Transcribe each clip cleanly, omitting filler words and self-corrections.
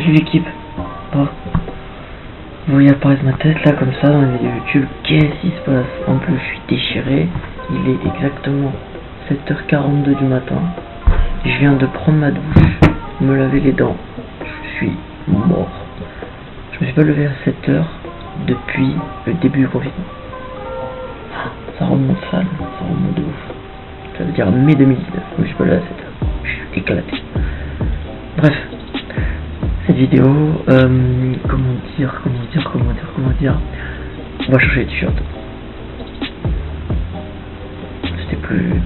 Salut l'équipe. Bon, vous voyez apparaître ma tête là comme ça dans les vidéos YouTube. Qu'est-ce qui se passe? En plus je suis déchiré. Il est exactement 7h42 du matin. Je viens de prendre ma douche, me laver les dents. Je suis mort. Je me suis pas levé à 7h depuis le début du confinement. Ça remonte sale, ça remonte de ouf. Ça veut dire mai 2019, je me suis pas levé à 7h. Je suis éclaté. Bref, cette vidéo, comment dire, on va changer les t-shirts. C'était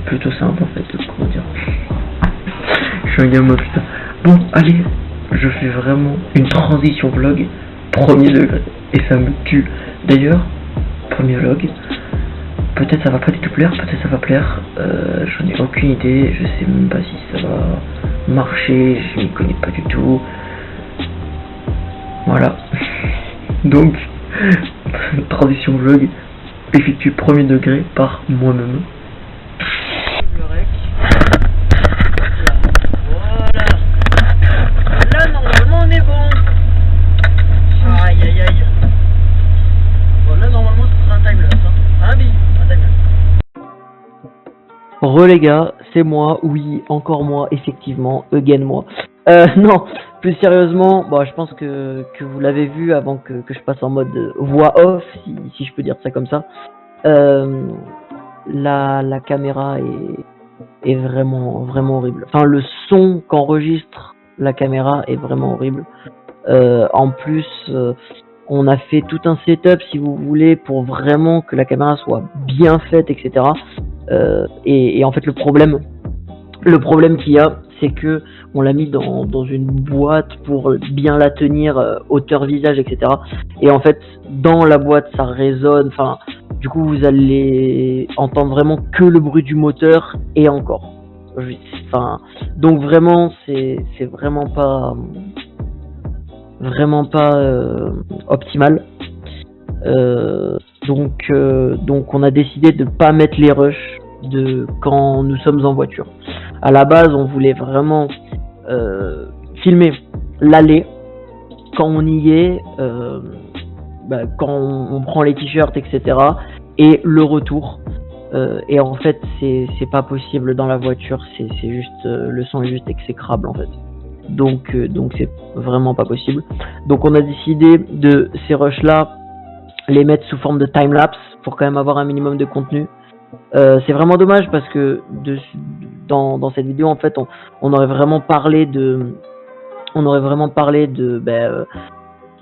plutôt simple en fait, comment dire. Je suis un gamin putain. Bon, allez, je fais vraiment une transition vlog, premier degré, et ça me tue. D'ailleurs, premier vlog, peut-être ça va pas du tout plaire, peut-être ça va plaire, j'en ai aucune idée, je sais même pas si ça va marcher, je m'y connais pas du tout. Voilà. Donc, transition vlog effectuée premier degré par moi-même. Le rec. Voilà. Là, normalement, on est bon. Aïe, aïe, aïe. Bon, là, normalement, ce sera un timelapse. Hein, un timelapse. Les gars, c'est moi, oui, encore moi, effectivement, again moi. Non, plus sérieusement, bon, je pense que vous l'avez vu avant que je passe en mode voix off, si je peux dire ça comme ça. La caméra est vraiment horrible. Enfin, le son qu'enregistre la caméra est vraiment horrible. En plus, on a fait tout un setup, si vous voulez, pour vraiment que la caméra soit bien faite, etc. Et en fait, le problème qu'il y a, c'est que on l'a mis dans une boîte pour bien la tenir, hauteur visage, etc. Et en fait, dans la boîte, ça résonne. Enfin, du coup, vous allez entendre vraiment que le bruit du moteur et encore. Enfin, donc vraiment, c'est vraiment pas optimal. Donc, on a décidé de pas mettre les rushs quand nous sommes en voiture. À la base, on voulait vraiment filmer l'aller quand on y est, quand on prend les t-shirts, etc. et le retour. Et en fait, c'est pas possible dans la voiture. C'est juste le son est juste exécrable en fait. Donc c'est vraiment pas possible. Donc on a décidé de ces rushs là les mettre sous forme de timelapse pour quand même avoir un minimum de contenu. C'est vraiment dommage parce que dans cette vidéo en fait on aurait vraiment parlé de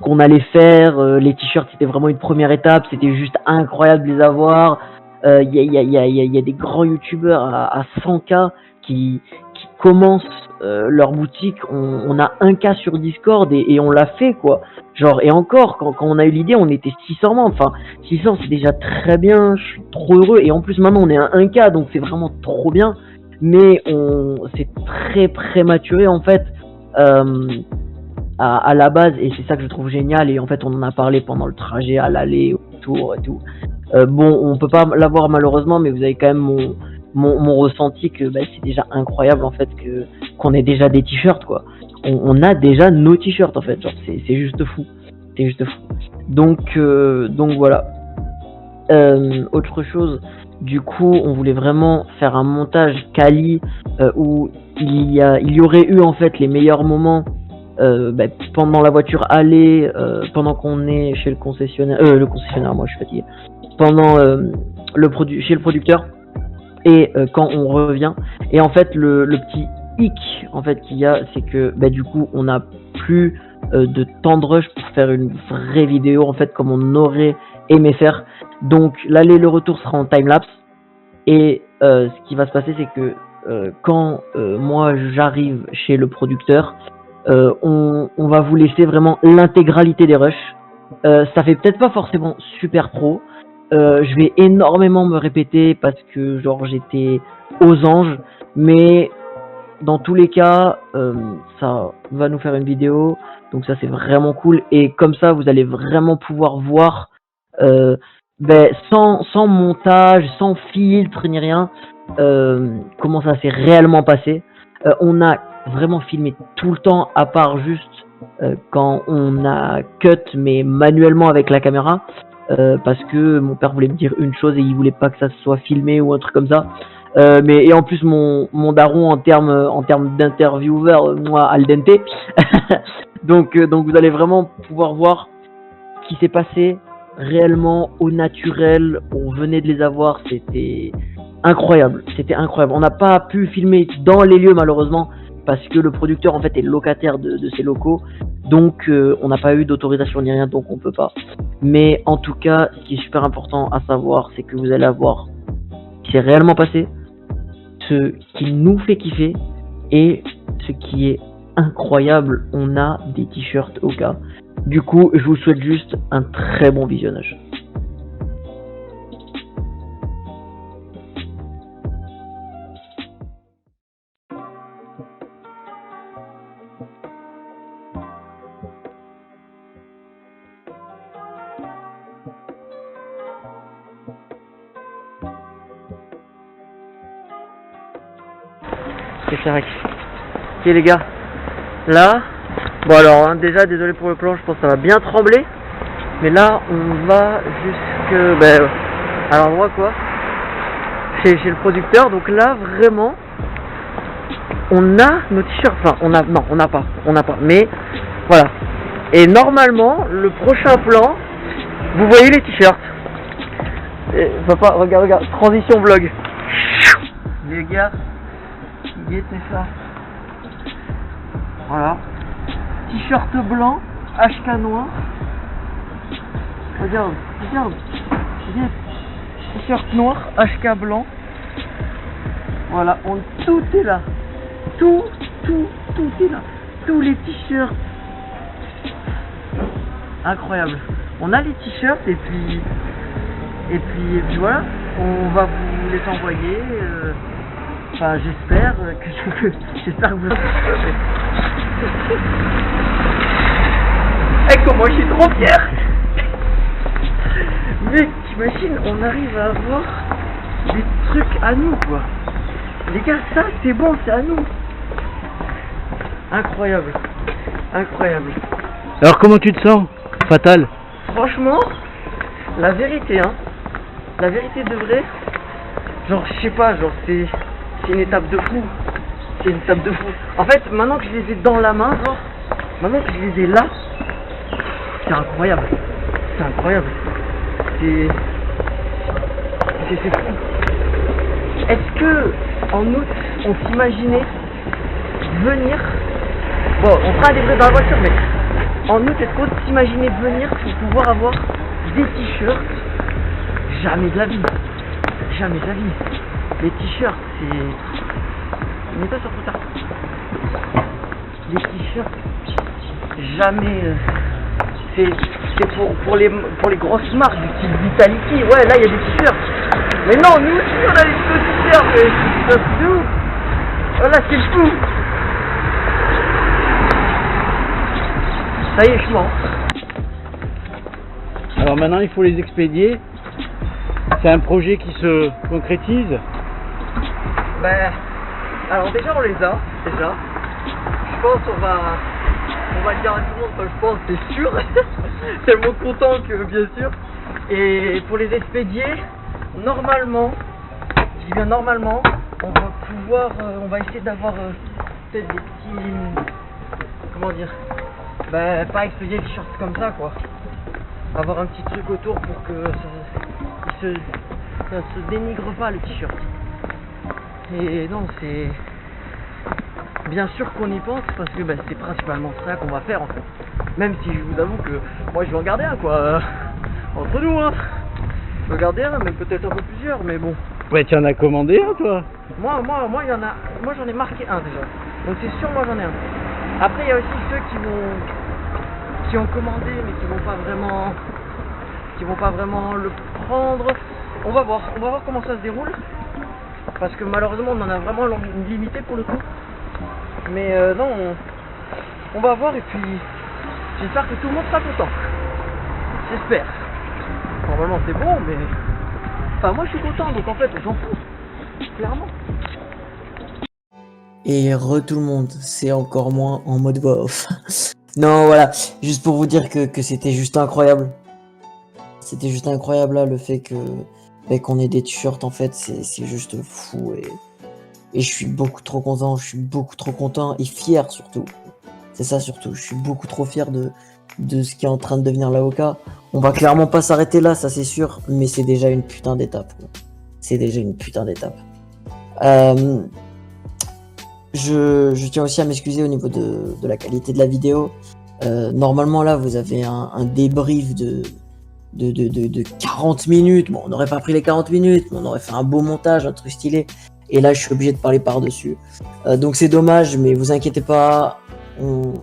qu'on allait faire, les t-shirts c'était vraiment une première étape, c'était juste incroyable de les avoir. Il y a des grands youtubeurs à 100K qui commencent leur boutique, on a 1K sur Discord et on l'a fait quoi. Genre, et encore, quand on a eu l'idée, on était 600 membres. Enfin, 600 c'est déjà très bien, je suis trop heureux. Et en plus, maintenant on est à 1K, donc c'est vraiment trop bien. Mais c'est très prématuré en fait à la base. Et c'est ça que je trouve génial. Et en fait, on en a parlé pendant le trajet, à l'aller, au retour et tout. Bon, on peut pas l'avoir malheureusement, mais vous avez quand même mon ressenti que c'est déjà incroyable en fait qu'on ait déjà des t-shirts quoi. On a déjà nos t-shirts en fait, genre c'est juste fou, donc voilà. Autre chose, du coup on voulait vraiment faire un montage quali où il y aurait eu en fait les meilleurs moments pendant la voiture aller, pendant qu'on est chez le concessionnaire, moi je suis fatigué, pendant chez le producteur et quand on revient. Et en fait le petit hic en fait qu'il y a, c'est que du coup on n'a plus de temps de rush pour faire une vraie vidéo en fait comme on aurait aimé faire. Donc l'aller le retour sera en timelapse et ce qui va se passer c'est que quand moi j'arrive chez le producteur, on va vous laisser vraiment l'intégralité des rushs. Ça fait peut-être pas forcément super pro, je vais énormément me répéter parce que genre j'étais aux anges, mais dans tous les cas ça va nous faire une vidéo, donc ça c'est vraiment cool. Et comme ça vous allez vraiment pouvoir voir sans montage, sans filtre ni rien, comment ça s'est réellement passé. On a vraiment filmé tout le temps, à part juste quand on a cut, mais manuellement avec la caméra, parce que mon père voulait me dire une chose et il voulait pas que ça soit filmé ou un truc comme ça. Et en plus mon daron en termes d'intervieweur, moi al dente. Donc vous allez vraiment pouvoir voir ce qui s'est passé réellement au naturel. On venait de les avoir, c'était incroyable, On n'a pas pu filmer dans les lieux malheureusement parce que le producteur en fait est locataire de ces locaux, donc on n'a pas eu d'autorisation ni rien, donc on peut pas. Mais en tout cas, ce qui est super important à savoir, c'est que vous allez avoir ce qui s'est réellement passé, ce qui nous fait kiffer et ce qui est incroyable. On a des t-shirts au cas. Du coup, je vous souhaite juste un très bon visionnage. C'est vrai. Ok les gars, là, bon alors déjà désolé pour le plan, je pense que ça va bien trembler, mais là on va jusque à l'endroit quoi, chez le producteur. Donc là vraiment, on a nos t-shirts, enfin on n'a pas, mais voilà. Et normalement le prochain plan, vous voyez les t-shirts. Papa, regarde, transition vlog. Les gars, guettez ça. Voilà. T-shirt blanc, HK noir. Regarde. T-shirt noir, HK blanc. Voilà, tout est là. Tout est là. Tous les t-shirts. Incroyable. On a les t-shirts et puis voilà. On va vous les envoyer. Enfin, j'espère que vous... comment je suis trop fier. Mec, t'imagines, on arrive à avoir des trucs à nous, quoi. Les gars, ça, c'est bon, c'est à nous. Incroyable. Alors, comment tu te sens, Fatal? Franchement, la vérité, la vérité de vrai, genre, je sais pas, genre, c'est une étape de fou. En fait, maintenant que je les ai dans la main, genre, maintenant que je les ai là, c'est incroyable. C'est fou. Est-ce que en août, on s'imaginait venir... Bon, on fera des vrais dans la voiture, mais en août, est-ce qu'on s'imaginait venir pour pouvoir avoir des t-shirts? Jamais de la vie. Les t-shirts, c'est... Mets-toi sur tout ça. Les t-shirts, jamais... C'est pour les grosses marques du type Vitality. Ouais, là, il y a des t-shirts. Mais non, nous aussi, on a des petits t-shirts. Mais c'est fou. Voilà, c'est fou. Ça y est, je mens. Alors maintenant, il faut les expédier. C'est un projet qui se concrétise. Alors déjà on les a, déjà. Je pense on va le dire à tout le monde, enfin, je pense, c'est sûr. Tellement content que bien sûr. Et pour les expédier, normalement, je dis bien normalement, on va pouvoir, on va essayer d'avoir peut-être des petits, comment dire, pas expédier les shorts comme ça quoi. Avoir un petit truc autour pour que ça se dénigre pas le t-shirt. Et non, c'est bien sûr qu'on y pense parce que c'est principalement ça qu'on va faire en fait. Même si je vous avoue que moi je vais en garder un quoi, entre nous je vais en garder un, même peut-être un peu plusieurs, mais bon. Ouais, tu en as commandé un toi? Moi j'en ai marqué un déjà, donc c'est sûr moi j'en ai un. Après il y a aussi ceux qui ont commandé mais qui vont pas vraiment le prendre. On va voir comment ça se déroule. Parce que malheureusement on en a vraiment une limitée pour le coup. Mais non, on va voir et puis j'espère que tout le monde sera content. J'espère. Normalement c'est bon mais... Enfin moi je suis content donc en fait on s'en fout. Clairement. Et tout le monde, c'est encore moins en mode voix off. Non, voilà, juste pour vous dire que c'était juste incroyable. C'était juste incroyable là, le fait que qu'on ait des t-shirts en fait, c'est juste fou et je suis beaucoup trop content, je suis beaucoup trop content et fier surtout. C'est ça surtout, je suis beaucoup trop fier de ce qui est en train de devenir l'AOK. On va clairement pas s'arrêter là, ça c'est sûr, mais c'est déjà une putain d'étape. C'est déjà une putain d'étape. Euh, je tiens aussi à m'excuser au niveau de la qualité de la vidéo. Normalement là, vous avez un débrief de 40 minutes. Bon, on n'aurait pas pris les 40 minutes, mais on aurait fait un beau montage, un truc stylé. Et là, je suis obligé de parler par-dessus. Donc c'est dommage, mais vous inquiétez pas, on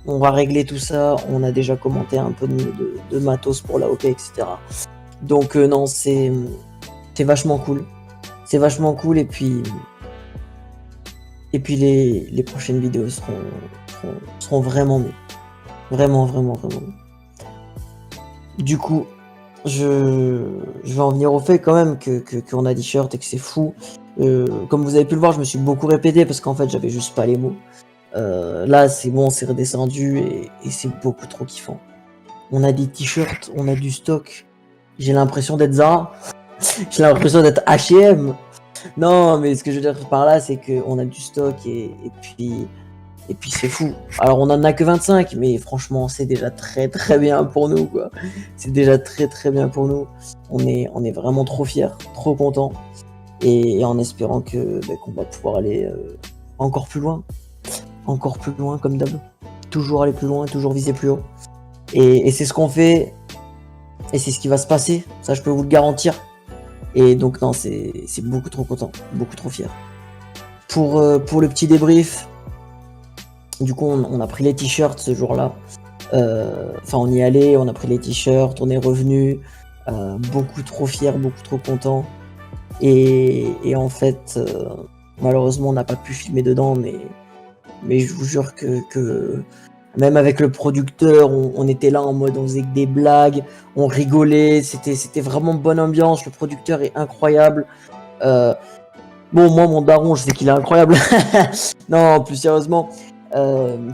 va régler tout ça. On a déjà commenté un peu de matos pour la OP, etc. Donc non, c'est vachement cool. C'est vachement cool et puis les prochaines vidéos seront vraiment mieux. Vraiment, vraiment, vraiment mieux. Du coup, je vais en venir au fait quand même qu'on a des shirts et que c'est fou. Comme vous avez pu le voir, je me suis beaucoup répété parce qu'en fait j'avais juste pas les mots. Là c'est bon, c'est redescendu et c'est beaucoup trop kiffant. On a des t-shirts, on a du stock. J'ai l'impression d'être Zara. J'ai l'impression d'être H&M. Non, mais ce que je veux dire par là, c'est qu'on a du stock et puis c'est fou. Alors on en a que 25, mais franchement c'est déjà très très bien pour nous quoi. C'est déjà très très bien pour nous. On est vraiment trop fiers, trop contents et en espérant qu'on va pouvoir aller encore plus loin comme d'hab. Toujours aller plus loin, toujours viser plus haut. Et c'est ce qu'on fait et c'est ce qui va se passer. Ça je peux vous le garantir. Et donc non, c'est beaucoup trop content, beaucoup trop fier. Pour le petit débrief. Du coup, on a pris les t-shirts ce jour-là. Enfin, on y allait, on a pris les t-shirts, on est revenu. Beaucoup trop fier, beaucoup trop content. Et en fait, malheureusement, on n'a pas pu filmer dedans, mais je vous jure que même avec le producteur, on était là en mode, on faisait que des blagues, on rigolait. C'était vraiment bonne ambiance. Le producteur est incroyable. Bon, moi, mon daron, je sais qu'il est incroyable. Non, plus sérieusement.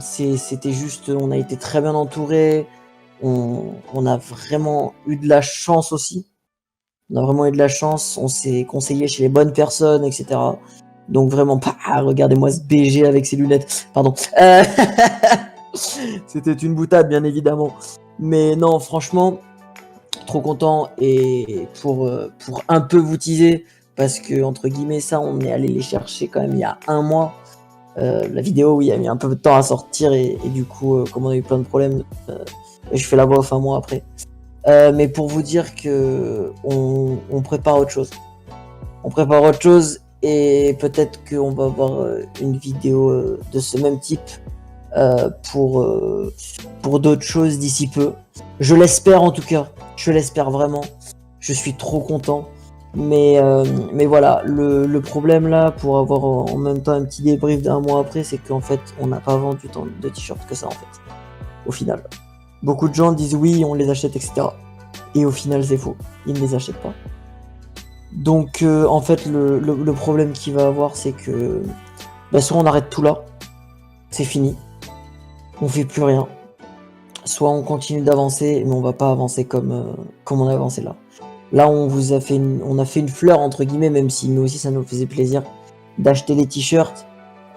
C'était juste, on a été très bien entouré. On a vraiment eu de la chance aussi. On a vraiment eu de la chance. On s'est conseillé chez les bonnes personnes, etc. Donc vraiment pas. Regardez-moi ce BG avec ses lunettes. Pardon. C'était une boutade, bien évidemment. Mais non, franchement, trop content. Et pour un peu vous teaser, parce que entre guillemets, ça, on est allé les chercher quand même il y a 1 mois. La vidéo, oui, a mis un peu de temps à sortir et du coup, comme on a eu plein de problèmes, je fais la voix off 1 mois après. Mais pour vous dire que on prépare autre chose. On prépare autre chose et peut-être qu'on va avoir une vidéo de ce même type pour d'autres choses d'ici peu. Je l'espère en tout cas. Je l'espère vraiment. Je suis trop content. Mais voilà, le problème là, pour avoir en même temps un petit débrief d'1 mois après, c'est qu'en fait, on n'a pas vendu tant de t-shirts que ça en fait. Au final. Beaucoup de gens disent oui, on les achète, etc. Et au final, c'est faux. Ils ne les achètent pas. Donc en fait, le problème qu'il va avoir, c'est que soit on arrête tout là, c'est fini. On fait plus rien. Soit on continue d'avancer, mais on va pas avancer comme on a avancé là. Là, on a fait une fleur entre guillemets, même si nous aussi ça nous faisait plaisir d'acheter les t-shirts,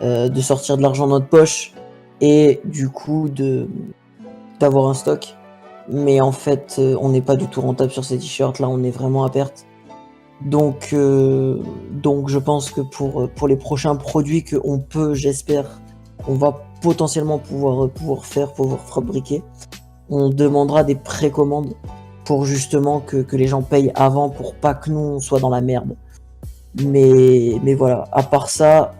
de sortir de l'argent de notre poche et du coup d'avoir un stock. Mais en fait, on n'est pas du tout rentable sur ces t-shirts. Là, on est vraiment à perte. Donc je pense que pour les prochains produits qu'on peut, j'espère, on va potentiellement pouvoir fabriquer, on demandera des précommandes pour justement que les gens payent avant pour pas que nous on soit dans la merde. Mais voilà, à part ça,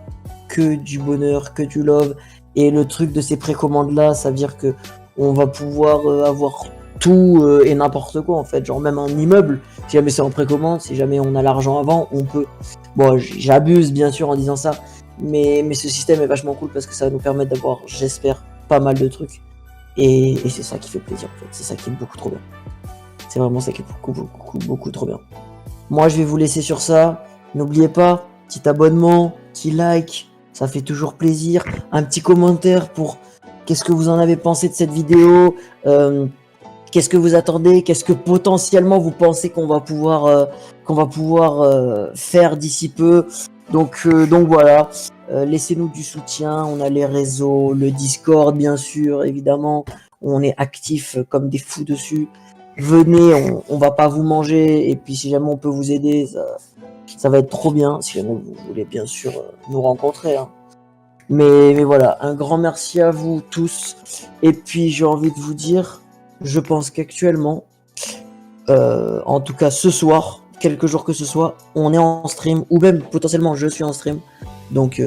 que du bonheur, que du love. Et le truc de ces précommandes là, ça veut dire que on va pouvoir avoir tout et n'importe quoi en fait, genre même un immeuble, si jamais c'est en précommande, si jamais on a l'argent avant, on peut. Bon, j'abuse bien sûr en disant ça, mais ce système est vachement cool parce que ça va nous permettre d'avoir, j'espère, pas mal de trucs. Et c'est ça qui fait plaisir en fait, c'est ça qui est beaucoup trop bien. C'est vraiment ça qui est beaucoup trop bien. Moi je vais vous laisser sur ça. N'oubliez pas, petit abonnement, petit like, ça fait toujours plaisir. Un petit commentaire pour qu'est-ce que vous en avez pensé de cette vidéo, qu'est-ce que vous attendez, qu'est-ce que potentiellement vous pensez qu'on va pouvoir faire d'ici peu. Donc voilà, laissez-nous du soutien, on a les réseaux, le Discord bien sûr, évidemment, on est actifs comme des fous dessus. Venez, on va pas vous manger, et puis si jamais on peut vous aider, ça va être trop bien, si jamais vous voulez bien sûr nous rencontrer, hein. Mais voilà, un grand merci à vous tous. Et puis j'ai envie de vous dire, je pense qu'actuellement, en tout cas ce soir, quelques jours que ce soit, on est en stream, ou même potentiellement je suis en stream. Donc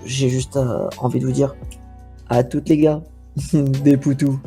j'ai juste envie de vous dire à toutes les gars, des poutous.